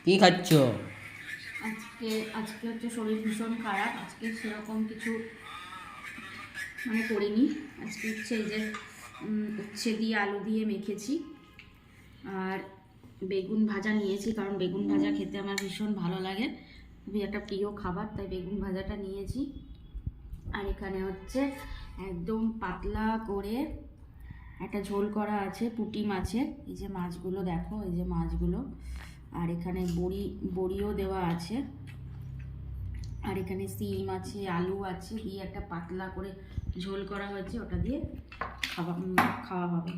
কি খাচ্ছ? আজকে আজকে হচ্ছে শরীর ভীষণ খারাপ। আজকে সেরকম কিছু মানে করিনি। আজকে হচ্ছে এই যে উচ্ছে দিয়ে আলু দিয়ে মেখেছি আর বেগুন ভাজা নিয়েছি, কারণ বেগুন ভাজা খেতে আমার ভীষণ ভালো লাগে, খুবই একটা প্রিয় খাবার, তাই বেগুন ভাজাটা নিয়েছি। আর এখানে হচ্ছে একদম পাতলা করে একটা ঝোল করা আছে পুঁটি মাছের। এই যে মাছগুলো দেখো, এই যে মাছগুলো, আর এখানে বড়িও দেওয়া আছে, আর এখানে সিম আছে, আলু আছে, দিয়ে একটা পাতলা করে ঝোল করা হয়েছে, ওটা দিয়ে খাওয়া হবে,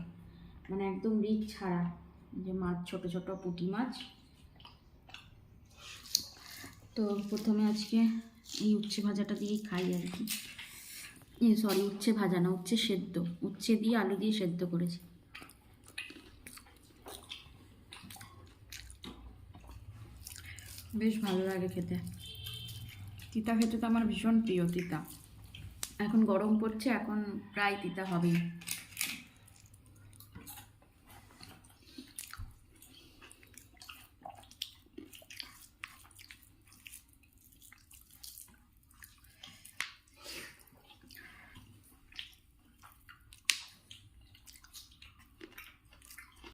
মানে একদম রিচ ছাড়া। যে মাছ, ছোট ছোট পুঁটি মাছ। তো প্রথমে আজকে এই উচ্ছে ভাজাটা দিয়েই খাই আর কি। সরি, উচ্ছে ভাজা না, উচ্ছে সেদ্ধ, উচ্ছে দিয়ে আলু দিয়ে সেদ্ধ করেছি। বেশ ভালো লাগে খেতে। তিতা খেতে তো আমার ভীষণ প্রিয়। তিতা এখন গরম পড়ছে, এখন প্রায় তিতা হবেই।